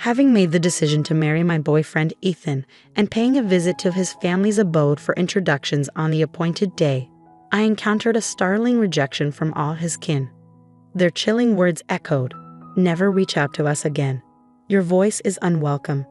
Having made the decision to marry my boyfriend Ethan and paying a visit to his family's abode for introductions on the appointed day, I encountered a startling rejection from all his kin. Their chilling words echoed, "Never reach out to us again. Your voice is unwelcome."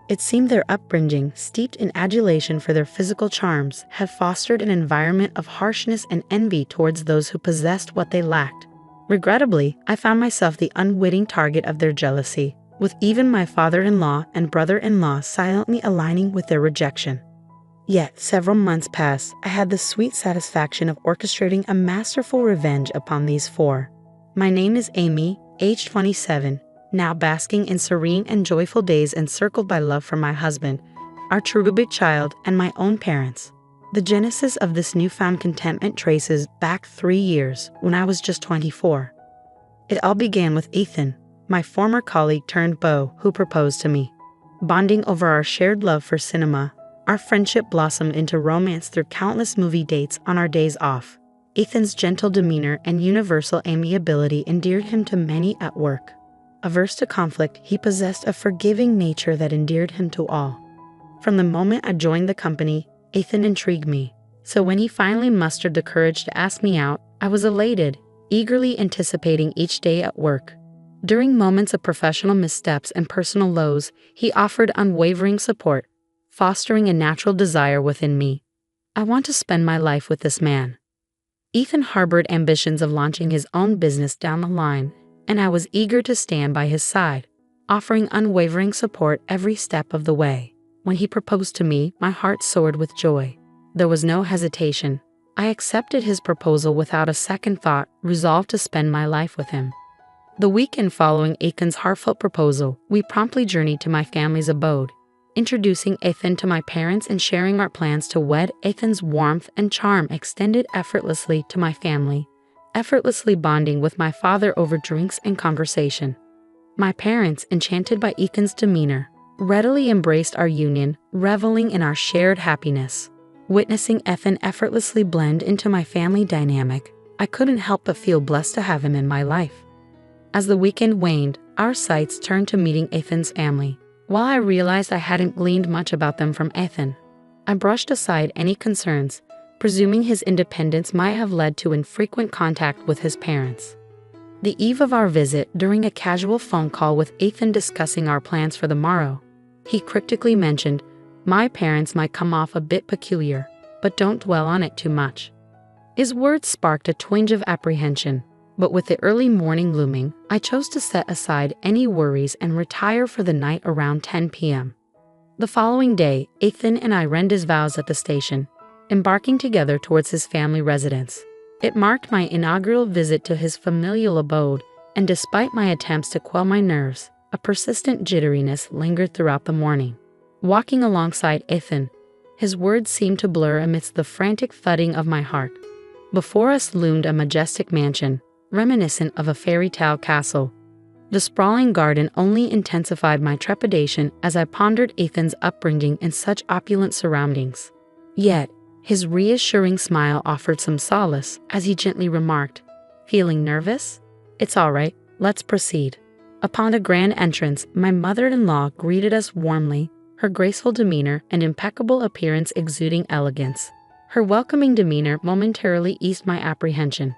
It seemed their upbringing, steeped in adulation for their physical charms, had fostered an environment of harshness and envy towards those who possessed what they lacked. Regrettably, I found myself the unwitting target of their jealousy, with even my father-in-law and brother-in-law silently aligning with their rejection. Yet, several months passed, I had the sweet satisfaction of orchestrating a masterful revenge upon these four. My name is Amy, age 27, now basking in serene and joyful days encircled by love from my husband, our cherubic child, and my own parents. The genesis of this newfound contentment traces back 3 years, when I was just 24. It all began with Ethan, my former colleague turned beau, who proposed to me. Bonding over our shared love for cinema, our friendship blossomed into romance through countless movie dates on our days off. Ethan's gentle demeanor and universal amiability endeared him to many at work. Averse to conflict, he possessed a forgiving nature that endeared him to all. From the moment I joined the company, Ethan intrigued me, so when he finally mustered the courage to ask me out, I was elated, eagerly anticipating each day at work. During moments of professional missteps and personal lows, he offered unwavering support, fostering a natural desire within me. I want to spend my life with this man. Ethan harbored ambitions of launching his own business down the line, and I was eager to stand by his side, offering unwavering support every step of the way. When he proposed to me, my heart soared with joy. There was no hesitation. I accepted his proposal without a second thought, resolved to spend my life with him. The weekend following Ethan's heartfelt proposal, we promptly journeyed to my family's abode, introducing Ethan to my parents and sharing our plans to wed. Ethan's warmth and charm extended effortlessly to my family, effortlessly bonding with my father over drinks and conversation. My parents, enchanted by Ethan's demeanor, readily embraced our union, reveling in our shared happiness. Witnessing Ethan effortlessly blend into my family dynamic, I couldn't help but feel blessed to have him in my life. As the weekend waned, our sights turned to meeting Ethan's family. While I realized I hadn't gleaned much about them from Ethan, I brushed aside any concerns, presuming his independence might have led to infrequent contact with his parents. The eve of our visit, during a casual phone call with Ethan discussing our plans for the morrow, he cryptically mentioned, "My parents might come off a bit peculiar, but don't dwell on it too much." His words sparked a twinge of apprehension, but with the early morning looming, I chose to set aside any worries and retire for the night around 10 p.m. The following day, Ethan and I rendered his vows at the station, embarking together towards his family residence. It marked my inaugural visit to his familial abode, and despite my attempts to quell my nerves, a persistent jitteriness lingered throughout the morning. Walking alongside Ethan, his words seemed to blur amidst the frantic thudding of my heart. Before us loomed a majestic mansion, reminiscent of a fairy tale castle. The sprawling garden only intensified my trepidation as I pondered Ethan's upbringing in such opulent surroundings. Yet, his reassuring smile offered some solace as he gently remarked, "Feeling nervous? It's all right, let's proceed." Upon the grand entrance, my mother-in-law greeted us warmly, her graceful demeanor and impeccable appearance exuding elegance. Her welcoming demeanor momentarily eased my apprehension.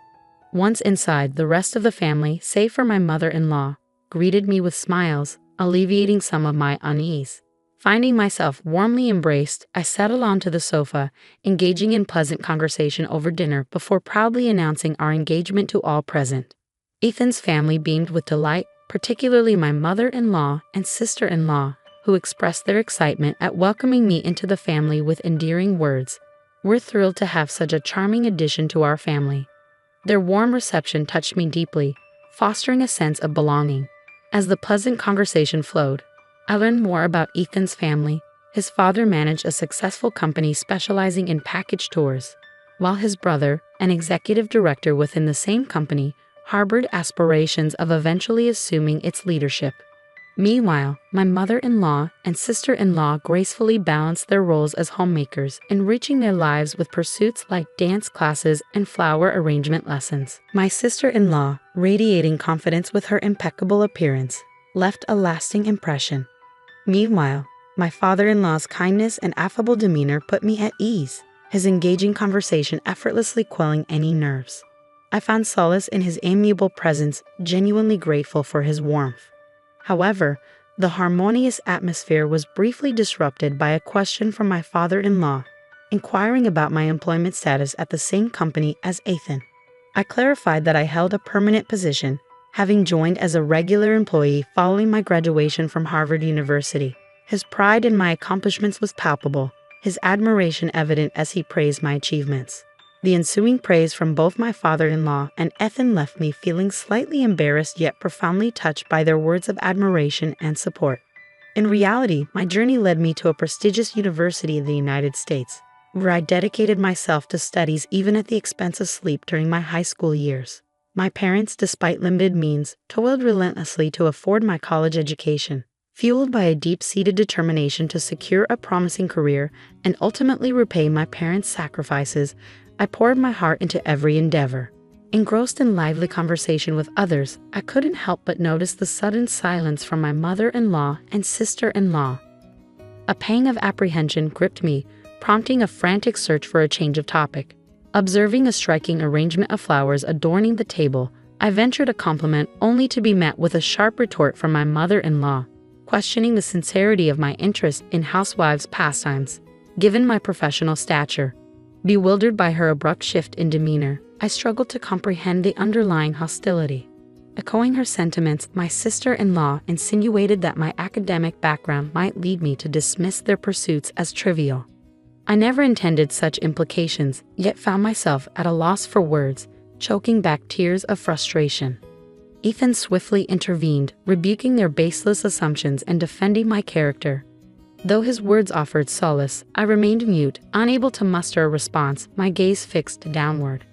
Once inside, the rest of the family, save for my mother-in-law, greeted me with smiles, alleviating some of my unease. Finding myself warmly embraced, I settled onto the sofa, engaging in pleasant conversation over dinner before proudly announcing our engagement to all present. Ethan's family beamed with delight, particularly my mother-in-law and sister-in-law, who expressed their excitement at welcoming me into the family with endearing words. "We're thrilled to have such a charming addition to our family." Their warm reception touched me deeply, fostering a sense of belonging. As the pleasant conversation flowed, I learned more about Ethan's family. His father managed a successful company specializing in package tours, while his brother, an executive director within the same company, harbored aspirations of eventually assuming its leadership. Meanwhile, my mother-in-law and sister-in-law gracefully balanced their roles as homemakers, enriching their lives with pursuits like dance classes and flower arrangement lessons. My sister-in-law, radiating confidence with her impeccable appearance, left a lasting impression. Meanwhile, my father-in-law's kindness and affable demeanor put me at ease, his engaging conversation effortlessly quelling any nerves. I found solace in his amiable presence, genuinely grateful for his warmth. However, the harmonious atmosphere was briefly disrupted by a question from my father-in-law, inquiring about my employment status at the same company as Ethan. I clarified that I held a permanent position, having joined as a regular employee following my graduation from Harvard University. His pride in my accomplishments was palpable, his admiration evident as he praised my achievements. The ensuing praise from both my father-in-law and Ethan left me feeling slightly embarrassed yet profoundly touched by their words of admiration and support. In reality, my journey led me to a prestigious university in the United States, where I dedicated myself to studies even at the expense of sleep during my high school years. My parents, despite limited means, toiled relentlessly to afford my college education. Fueled by a deep-seated determination to secure a promising career and ultimately repay my parents' sacrifices, I poured my heart into every endeavor. Engrossed in lively conversation with others, I couldn't help but notice the sudden silence from my mother-in-law and sister-in-law. A pang of apprehension gripped me, prompting a frantic search for a change of topic. Observing a striking arrangement of flowers adorning the table, I ventured a compliment only to be met with a sharp retort from my mother-in-law, questioning the sincerity of my interest in housewives' pastimes, given my professional stature. Bewildered by her abrupt shift in demeanor, I struggled to comprehend the underlying hostility. Echoing her sentiments, my sister-in-law insinuated that my academic background might lead me to dismiss their pursuits as trivial. I never intended such implications, yet found myself at a loss for words, choking back tears of frustration. Ethan swiftly intervened, rebuking their baseless assumptions and defending my character. Though his words offered solace, I remained mute, unable to muster a response, my gaze fixed downward.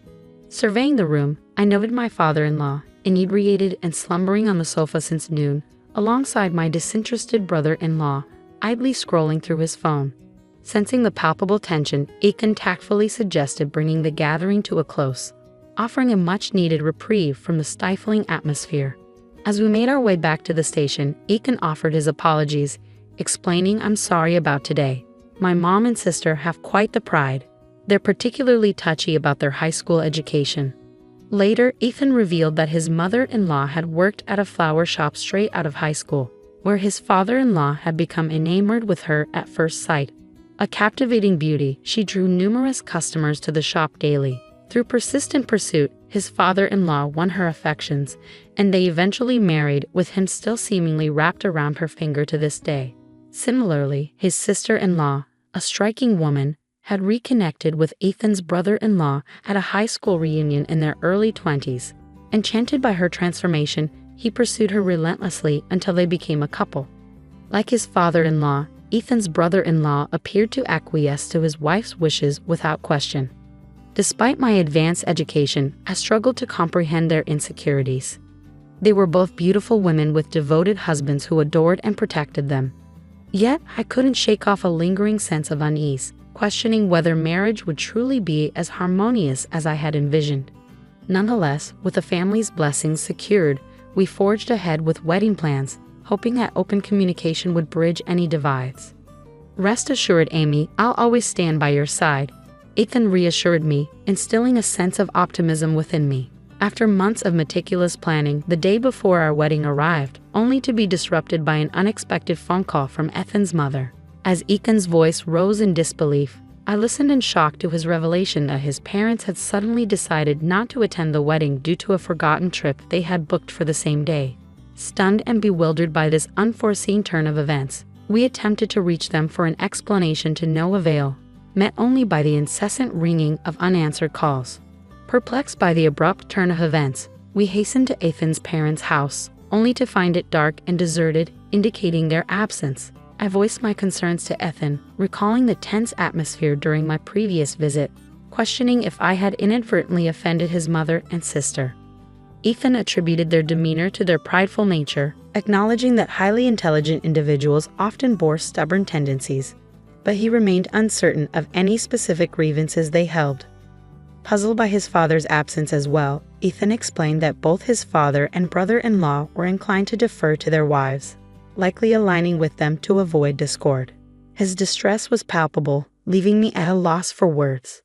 Surveying the room, I noted my father-in-law, inebriated and slumbering on the sofa since noon, alongside my disinterested brother-in-law, idly scrolling through his phone. Sensing the palpable tension, Ethan tactfully suggested bringing the gathering to a close, offering a much-needed reprieve from the stifling atmosphere. As we made our way back to the station, Ethan offered his apologies, explaining, "I'm sorry about today. My mom and sister have quite the pride. They're particularly touchy about their high school education." Later, Ethan revealed that his mother-in-law had worked at a flower shop straight out of high school, where his father-in-law had become enamored with her at first sight. A captivating beauty, she drew numerous customers to the shop daily. Through persistent pursuit, his father-in-law won her affections, and they eventually married, with him still seemingly wrapped around her finger to this day. Similarly, his sister-in-law, a striking woman, had reconnected with Ethan's brother-in-law at a high school reunion in their early 20s. Enchanted by her transformation, he pursued her relentlessly until they became a couple. Like his father-in-law, Ethan's brother-in-law appeared to acquiesce to his wife's wishes without question. Despite my advanced education, I struggled to comprehend their insecurities. They were both beautiful women with devoted husbands who adored and protected them. Yet, I couldn't shake off a lingering sense of unease, questioning whether marriage would truly be as harmonious as I had envisioned. Nonetheless, with the family's blessings secured, we forged ahead with wedding plans, hoping that open communication would bridge any divides. "Rest assured, Amy, I'll always stand by your side," Ethan reassured me, instilling a sense of optimism within me. After months of meticulous planning, the day before our wedding arrived, only to be disrupted by an unexpected phone call from Ethan's mother. As Ethan's voice rose in disbelief, I listened in shock to his revelation that his parents had suddenly decided not to attend the wedding due to a forgotten trip they had booked for the same day. Stunned and bewildered by this unforeseen turn of events, we attempted to reach them for an explanation to no avail, met only by the incessant ringing of unanswered calls. Perplexed by the abrupt turn of events, we hastened to Ethan's parents' house, only to find it dark and deserted, indicating their absence. I voiced my concerns to Ethan, recalling the tense atmosphere during my previous visit, questioning if I had inadvertently offended his mother and sister. Ethan attributed their demeanor to their prideful nature, acknowledging that highly intelligent individuals often bore stubborn tendencies, but he remained uncertain of any specific grievances they held. Puzzled by his father's absence as well, Ethan explained that both his father and brother-in-law were inclined to defer to their wives, likely aligning with them to avoid discord. His distress was palpable, leaving me at a loss for words.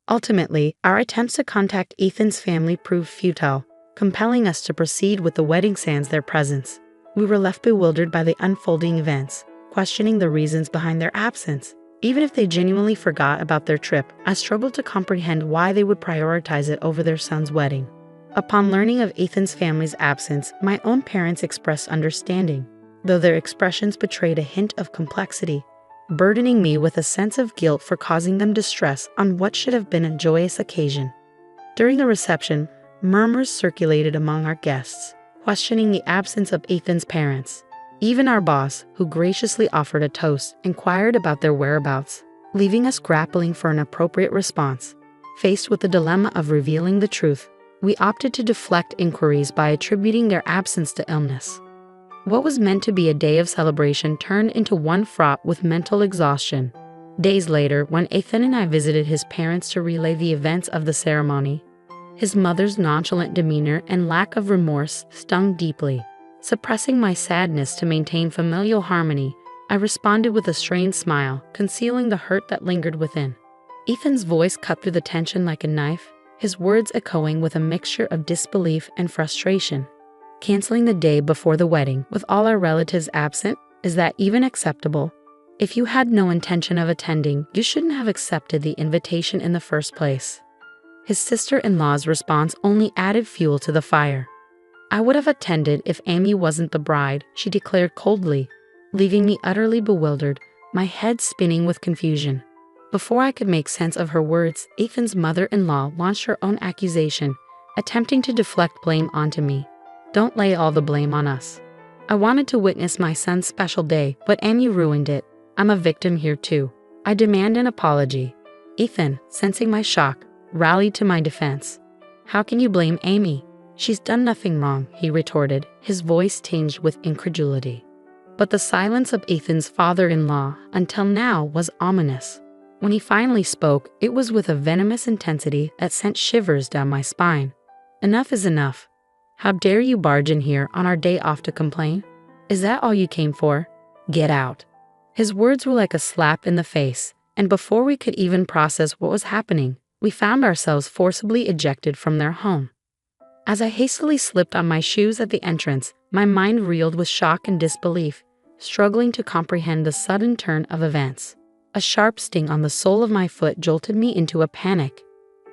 Ultimately, our attempts to contact Ethan's family proved futile, compelling us to proceed with the wedding sans their presence. We were left bewildered by the unfolding events, questioning the reasons behind their absence. Even if they genuinely forgot about their trip, I struggled to comprehend why they would prioritize it over their son's wedding. Upon learning of Ethan's family's absence, my own parents expressed understanding, though their expressions betrayed a hint of complexity, burdening me with a sense of guilt for causing them distress on what should have been a joyous occasion. During the reception, murmurs circulated among our guests, questioning the absence of Ethan's parents. Even our boss, who graciously offered a toast, inquired about their whereabouts, leaving us grappling for an appropriate response. Faced with the dilemma of revealing the truth, we opted to deflect inquiries by attributing their absence to illness. What was meant to be a day of celebration turned into one fraught with mental exhaustion. Days later, when Ethan and I visited his parents to relay the events of the ceremony, his mother's nonchalant demeanor and lack of remorse stung deeply. Suppressing my sadness to maintain familial harmony, I responded with a strained smile, concealing the hurt that lingered within. Ethan's voice cut through the tension like a knife, his words echoing with a mixture of disbelief and frustration. Canceling the day before the wedding, with all our relatives absent, is that even acceptable? If you had no intention of attending, you shouldn't have accepted the invitation in the first place. His sister-in-law's response only added fuel to the fire. I would have attended if Amy wasn't the bride, she declared coldly, leaving me utterly bewildered, my head spinning with confusion. Before I could make sense of her words, Ethan's mother-in-law launched her own accusation, attempting to deflect blame onto me. Don't lay all the blame on us. I wanted to witness my son's special day, but Amy ruined it. I'm a victim here too. I demand an apology. Ethan, sensing my shock, rallied to my defense. How can you blame Amy? She's done nothing wrong, he retorted, his voice tinged with incredulity. But the silence of Ethan's father-in-law, until now, was ominous. When he finally spoke, it was with a venomous intensity that sent shivers down my spine. Enough is enough. How dare you barge in here on our day off to complain? Is that all you came for? Get out. His words were like a slap in the face, and before we could even process what was happening, we found ourselves forcibly ejected from their home. As I hastily slipped on my shoes at the entrance, my mind reeled with shock and disbelief, struggling to comprehend the sudden turn of events. A sharp sting on the sole of my foot jolted me into a panic.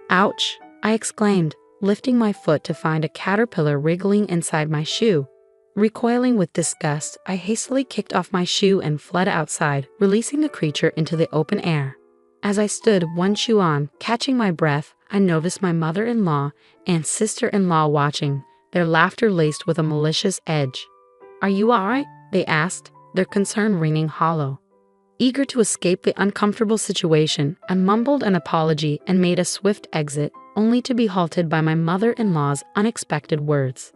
Ouch! I exclaimed, lifting my foot to find a caterpillar wriggling inside my shoe. Recoiling with disgust, I hastily kicked off my shoe and fled outside, releasing the creature into the open air. As I stood, one shoe on, catching my breath, I noticed my mother-in-law and sister-in-law watching, their laughter laced with a malicious edge. Are you all right? They asked, their concern ringing hollow. Eager to escape the uncomfortable situation, I mumbled an apology and made a swift exit, only to be halted by my mother-in-law's unexpected words.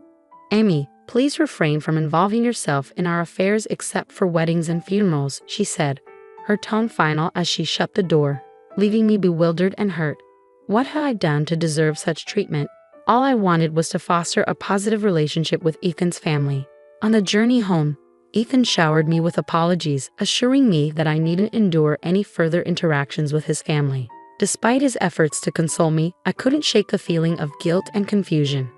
Amy, please refrain from involving yourself in our affairs except for weddings and funerals, she said, her tone final as she shut the door, leaving me bewildered and hurt. What had I done to deserve such treatment? All I wanted was to foster a positive relationship with Ethan's family. On the journey home, Ethan showered me with apologies, assuring me that I needn't endure any further interactions with his family. Despite his efforts to console me, I couldn't shake the feeling of guilt and confusion.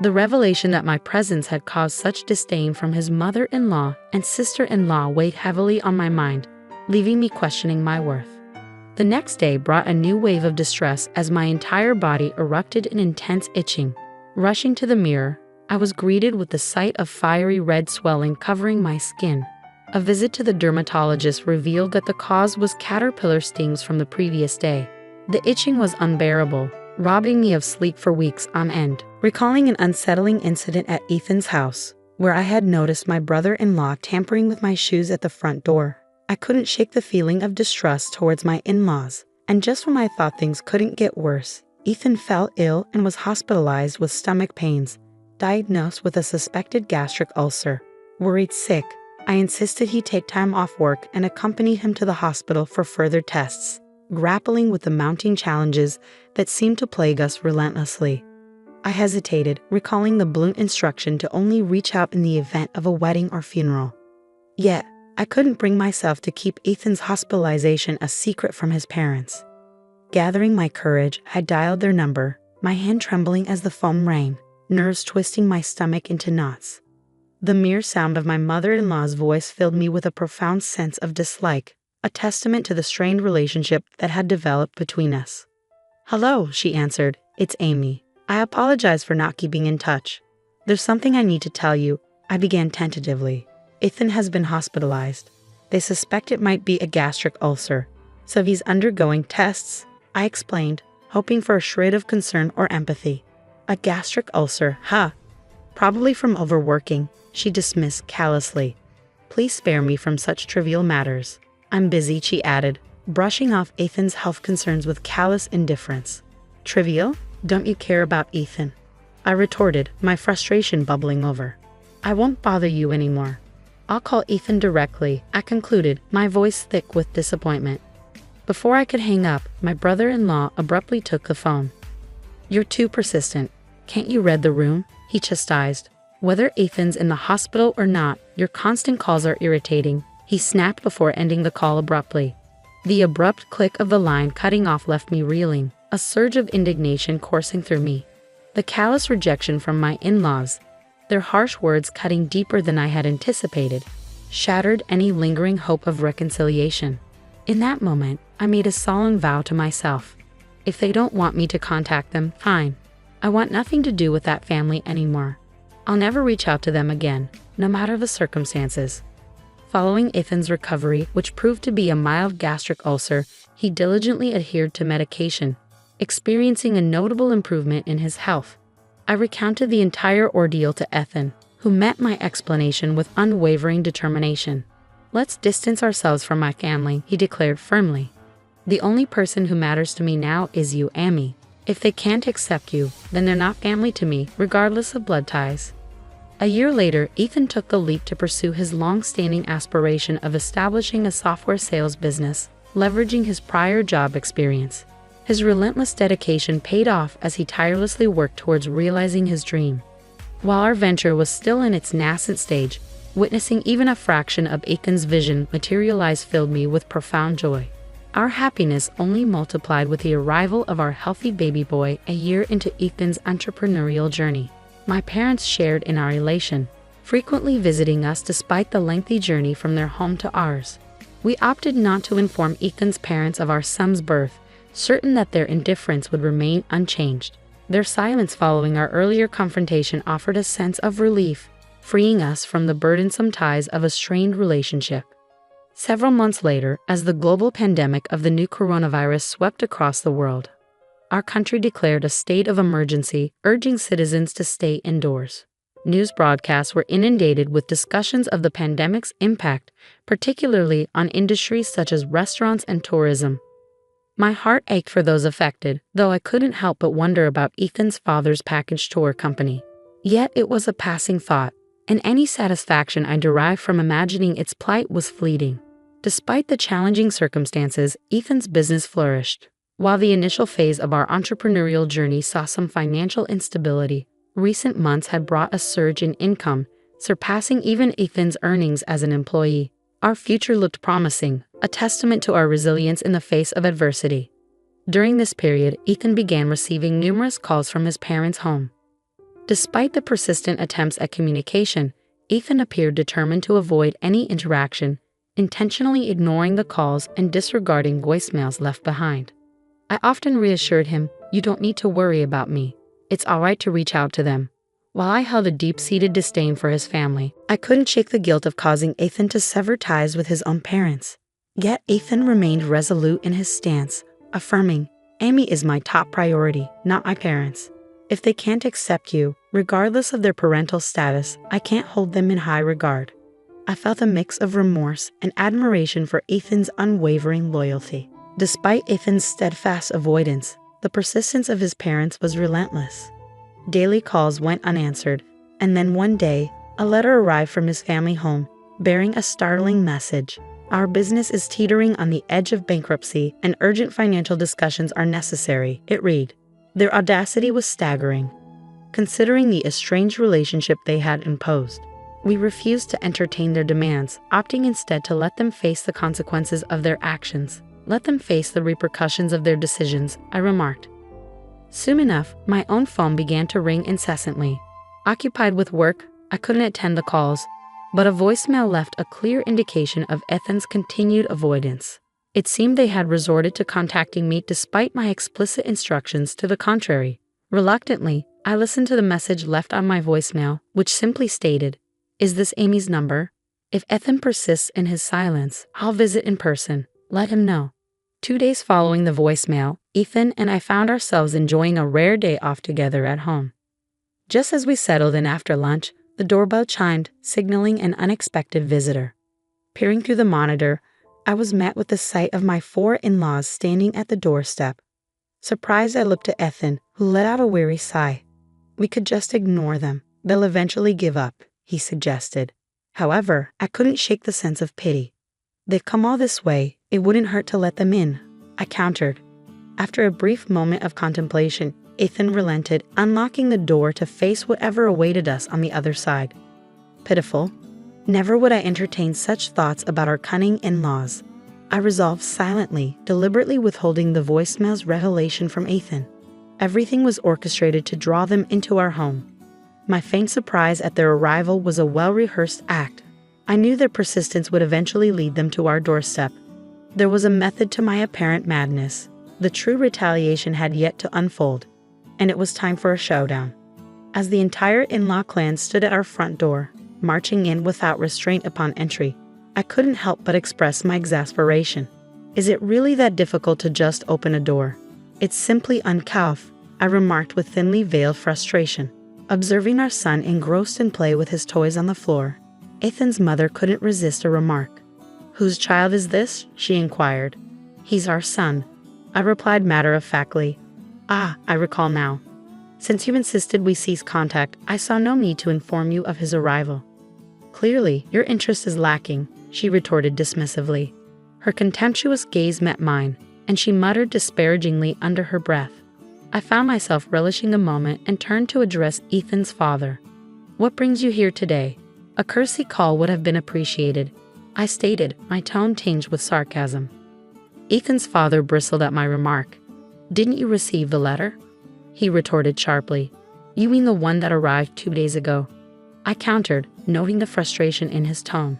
The revelation that my presence had caused such disdain from his mother-in-law and sister-in-law weighed heavily on my mind, leaving me questioning my worth. The next day brought a new wave of distress as my entire body erupted in intense itching. Rushing to the mirror, I was greeted with the sight of fiery red swelling covering my skin. A visit to the dermatologist revealed that the cause was caterpillar stings from the previous day. The itching was unbearable, robbing me of sleep for weeks on end. Recalling an unsettling incident at Ethan's house, where I had noticed my brother-in-law tampering with my shoes at the front door, I couldn't shake the feeling of distrust towards my in-laws. And just when I thought things couldn't get worse, Ethan fell ill and was hospitalized with stomach pains, diagnosed with a suspected gastric ulcer. Worried sick, I insisted he take time off work and accompanied him to the hospital for further tests. grappling with the mounting challenges that seemed to plague us relentlessly. I hesitated, recalling the blunt instruction to only reach out in the event of a wedding or funeral. Yet, I couldn't bring myself to keep Ethan's hospitalization a secret from his parents. Gathering my courage, I dialed their number, my hand trembling as the phone rang, nerves twisting my stomach into knots. The mere sound of my mother-in-law's voice filled me with a profound sense of dislike, a testament to the strained relationship that had developed between us. "Hello," she answered. "It's Amy. I apologize for not keeping in touch. There's something I need to tell you," I began tentatively. "Ethan has been hospitalized. They suspect it might be a gastric ulcer, so he's undergoing tests," I explained, hoping for a shred of concern or empathy. "A gastric ulcer, huh? Probably from overworking," she dismissed callously. "Please spare me from such trivial matters. I'm busy," she added, brushing off Ethan's health concerns with callous indifference. "Trivial? Don't you care about Ethan?" I retorted, my frustration bubbling over. "I won't bother you anymore. I'll call Ethan directly," I concluded, my voice thick with disappointment. Before I could hang up, my brother-in-law abruptly took the phone. "You're too persistent. Can't you read the room?" he chastised. "Whether Ethan's in the hospital or not, your constant calls are irritating," he snapped before ending the call abruptly. The abrupt click of the line cutting off left me reeling, a surge of indignation coursing through me. The callous rejection from my in-laws, their harsh words cutting deeper than I had anticipated, shattered any lingering hope of reconciliation. In that moment, I made a solemn vow to myself. If they don't want me to contact them, fine. I want nothing to do with that family anymore. I'll never reach out to them again, no matter the circumstances. Following Ethan's recovery, which proved to be a mild gastric ulcer, he diligently adhered to medication, experiencing a notable improvement in his health. I recounted the entire ordeal to Ethan, who met my explanation with unwavering determination. "Let's distance ourselves from my family," he declared firmly. "The only person who matters to me now is you, Amy. If they can't accept you, then they're not family to me, regardless of blood ties." A year later, Ethan took the leap to pursue his long-standing aspiration of establishing a software sales business, leveraging his prior job experience. His relentless dedication paid off as he tirelessly worked towards realizing his dream. While our venture was still in its nascent stage, witnessing even a fraction of Ethan's vision materialize filled me with profound joy. Our happiness only multiplied with the arrival of our healthy baby boy a year into Ethan's entrepreneurial journey. My parents shared in our elation, frequently visiting us despite the lengthy journey from their home to ours. We opted not to inform Ethan's parents of our son's birth, certain that their indifference would remain unchanged. Their silence following our earlier confrontation offered a sense of relief, freeing us from the burdensome ties of a strained relationship. Several months later, as the global pandemic of the new coronavirus swept across the world, our country declared a state of emergency, urging citizens to stay indoors. News broadcasts were inundated with discussions of the pandemic's impact, particularly on industries such as restaurants and tourism. My heart ached for those affected, though I couldn't help but wonder about Ethan's father's package tour company. Yet it was a passing thought, and any satisfaction I derived from imagining its plight was fleeting. Despite the challenging circumstances, Ethan's business flourished. While the initial phase of our entrepreneurial journey saw some financial instability, recent months had brought a surge in income, surpassing even Ethan's earnings as an employee. Our future looked promising, a testament to our resilience in the face of adversity. During this period, Ethan began receiving numerous calls from his parents' home. Despite the persistent attempts at communication, Ethan appeared determined to avoid any interaction, intentionally ignoring the calls and disregarding voicemails left behind. I often reassured him, "You don't need to worry about me. It's all right to reach out to them." While I held a deep-seated disdain for his family, I couldn't shake the guilt of causing Ethan to sever ties with his own parents. Yet Ethan remained resolute in his stance, affirming, "Amy is my top priority, not my parents. If they can't accept you, regardless of their parental status, I can't hold them in high regard." I felt a mix of remorse and admiration for Ethan's unwavering loyalty. Despite Ethan's steadfast avoidance, the persistence of his parents was relentless. Daily calls went unanswered, and then one day, a letter arrived from his family home, bearing a startling message. Our business is teetering on the edge of bankruptcy and urgent financial discussions are necessary, it read. Their audacity was staggering, considering the estranged relationship they had imposed. We refused to entertain their demands, opting instead to let them face the consequences of their actions. Let them face the repercussions of their decisions, I remarked. Soon enough, my own phone began to ring incessantly. Occupied with work, I couldn't attend the calls, but a voicemail left a clear indication of Ethan's continued avoidance. It seemed they had resorted to contacting me despite my explicit instructions to the contrary. Reluctantly, I listened to the message left on my voicemail, which simply stated, "Is this Amy's number? If Ethan persists in his silence, I'll visit in person. Let him know." 2 days following the voicemail, Ethan and I found ourselves enjoying a rare day off together at home. Just as we settled in after lunch, the doorbell chimed, signaling an unexpected visitor. Peering through the monitor, I was met with the sight of my 4 in-laws standing at the doorstep. Surprised, I looked at Ethan, who let out a weary sigh. "We could just ignore them. They'll eventually give up," he suggested. However, I couldn't shake the sense of pity. "They've come all this way. It wouldn't hurt to let them in," I countered. After a brief moment of contemplation, Ethan relented, unlocking the door to face whatever awaited us on the other side. Pitiful. Never would I entertain such thoughts about our cunning in-laws. I resolved silently, deliberately withholding the voicemail's revelation from Ethan. Everything was orchestrated to draw them into our home. My faint surprise at their arrival was a well-rehearsed act. I knew their persistence would eventually lead them to our doorstep. There was a method to my apparent madness. The true retaliation had yet to unfold, and it was time for a showdown. As the entire in-law clan stood at our front door, marching in without restraint upon entry, I couldn't help but express my exasperation. "Is it really that difficult to just open a door? It's simply uncouth," I remarked with thinly veiled frustration. Observing our son engrossed in play with his toys on the floor, Ethan's mother couldn't resist a remark. "Whose child is this?" she inquired. "He's our son," I replied matter-of-factly. "Ah, I recall now. Since you insisted we cease contact, I saw no need to inform you of his arrival." "Clearly, your interest is lacking," she retorted dismissively. Her contemptuous gaze met mine, and she muttered disparagingly under her breath. I found myself relishing the moment and turned to address Ethan's father. "What brings you here today?" A courtesy call would have been appreciated, I stated, my tone tinged with sarcasm. Ethan's father bristled at my remark. "Didn't you receive the letter?" He retorted sharply. "You mean the one that arrived 2 days ago?" I countered, noting the frustration in his tone.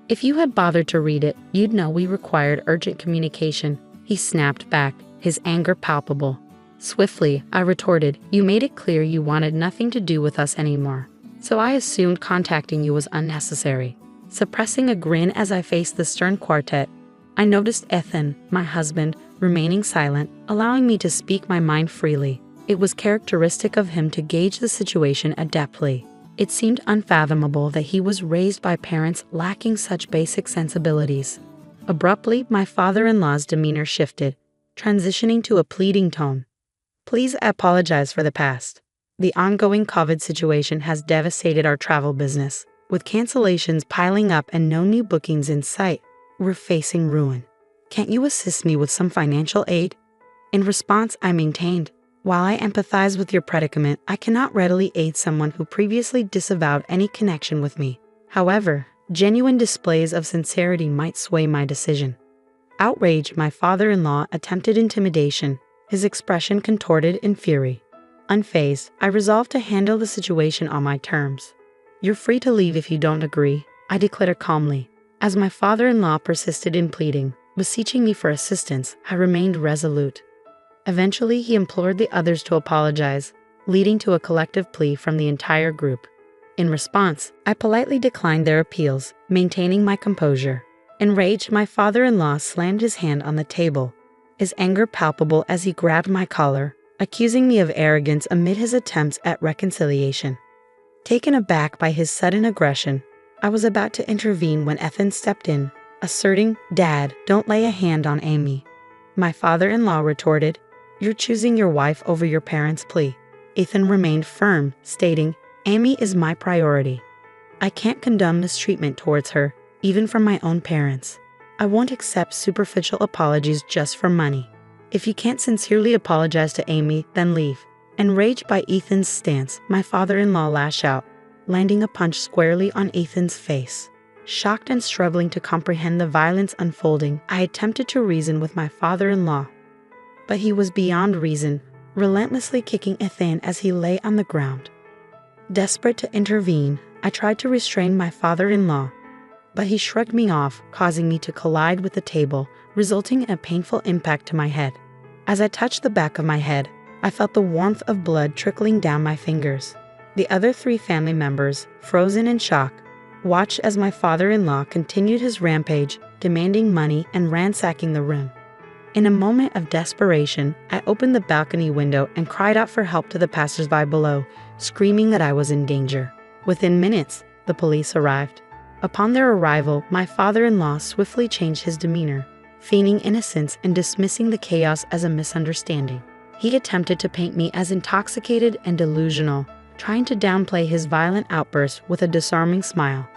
"If you had bothered to read it, you'd know we required urgent communication," he snapped back, his anger palpable. Swiftly, I retorted, "You made it clear you wanted nothing to do with us anymore, so I assumed contacting you was unnecessary." Suppressing a grin as I faced the stern quartet, I noticed Ethan, my husband, remaining silent, allowing me to speak my mind freely. It was characteristic of him to gauge the situation adeptly. It seemed unfathomable that he was raised by parents lacking such basic sensibilities. Abruptly, my father-in-law's demeanor shifted, transitioning to a pleading tone. "Please apologize for the past. The ongoing COVID situation has devastated our travel business. With cancellations piling up and no new bookings in sight, we're facing ruin. Can't you assist me with some financial aid?" In response, I maintained, "While I empathize with your predicament, I cannot readily aid someone who previously disavowed any connection with me. However, genuine displays of sincerity might sway my decision." Outraged, my father-in-law attempted intimidation, his expression contorted in fury. Unfazed, I resolved to handle the situation on my terms. "You're free to leave if you don't agree," I declared calmly. As my father-in-law persisted in pleading, beseeching me for assistance, I remained resolute. Eventually, he implored the others to apologize, leading to a collective plea from the entire group. In response, I politely declined their appeals, maintaining my composure. Enraged, my father-in-law slammed his hand on the table, his anger palpable as he grabbed my collar, accusing me of arrogance amid his attempts at reconciliation. Taken aback by his sudden aggression, I was about to intervene when Ethan stepped in, asserting, "Dad, don't lay a hand on Amy." My father-in-law retorted, "You're choosing your wife over your parents' plea." Ethan remained firm, stating, "Amy is my priority. I can't condone mistreatment towards her, even from my own parents." I won't accept superficial apologies just for money. If you can't sincerely apologize to Amy, then leave. Enraged by Ethan's stance, my father-in-law lashed out, landing a punch squarely on Ethan's face. Shocked and struggling to comprehend the violence unfolding, I attempted to reason with my father-in-law. But he was beyond reason, relentlessly kicking Ethan as he lay on the ground. Desperate to intervene, I tried to restrain my father-in-law, but he shrugged me off, causing me to collide with the table, resulting in a painful impact to my head. As I touched the back of my head, I felt the warmth of blood trickling down my fingers. The other 3 family members, frozen in shock, watched as my father-in-law continued his rampage, demanding money and ransacking the room. In a moment of desperation, I opened the balcony window and cried out for help to the passers-by below, screaming that I was in danger. Within minutes, the police arrived. Upon their arrival, my father-in-law swiftly changed his demeanor, feigning innocence and dismissing the chaos as a misunderstanding. He attempted to paint me as intoxicated and delusional, trying to downplay his violent outburst with a disarming smile.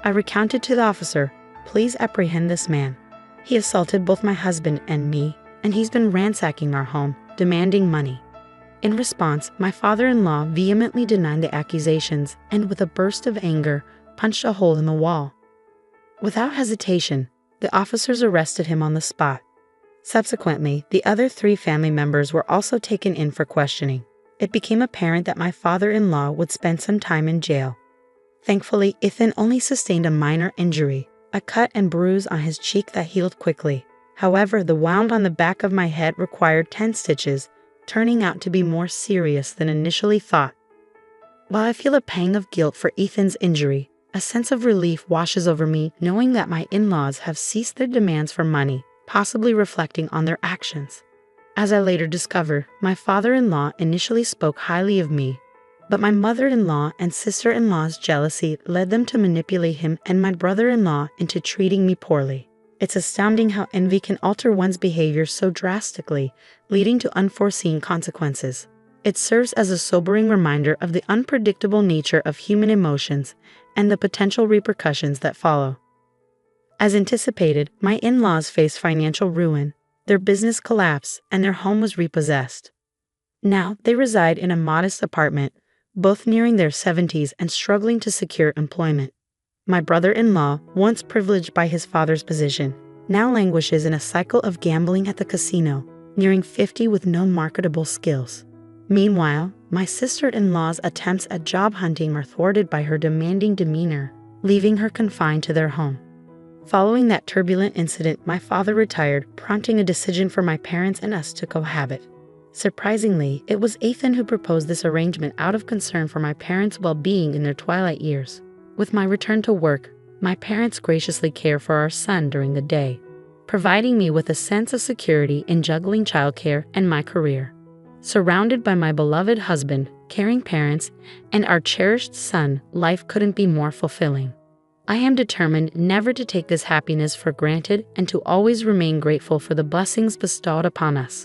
I recounted to the officer, "Please apprehend this man. He assaulted both my husband and me, and he's been ransacking our home, demanding money." In response, my father-in-law vehemently denied the accusations and, with a burst of anger, punched a hole in the wall. Without hesitation, the officers arrested him on the spot. Subsequently, the other 3 family members were also taken in for questioning. It became apparent that my father-in-law would spend some time in jail. Thankfully, Ethan only sustained a minor injury, a cut and bruise on his cheek that healed quickly. However, the wound on the back of my head required 10 stitches, turning out to be more serious than initially thought. While I feel a pang of guilt for Ethan's injury, a sense of relief washes over me knowing that my in-laws have ceased their demands for money, possibly reflecting on their actions. As I later discovered, my father-in-law initially spoke highly of me, but my mother-in-law and sister-in-law's jealousy led them to manipulate him and my brother-in-law into treating me poorly. It's astounding how envy can alter one's behavior so drastically, leading to unforeseen consequences. It serves as a sobering reminder of the unpredictable nature of human emotions and the potential repercussions that follow. As anticipated, my in-laws faced financial ruin. Their business collapsed, and their home was repossessed. Now, they reside in a modest apartment, both nearing their 70s and struggling to secure employment. My brother-in-law, once privileged by his father's position, now languishes in a cycle of gambling at the casino, nearing 50 with no marketable skills. Meanwhile, my sister-in-law's attempts at job hunting are thwarted by her demanding demeanor, leaving her confined to their home. Following that turbulent incident, my father retired, prompting a decision for my parents and us to cohabit. Surprisingly, it was Ethan who proposed this arrangement out of concern for my parents' well-being in their twilight years. With my return to work, my parents graciously care for our son during the day, providing me with a sense of security in juggling childcare and my career. Surrounded by my beloved husband, caring parents, and our cherished son, life couldn't be more fulfilling. I am determined never to take this happiness for granted and to always remain grateful for the blessings bestowed upon us.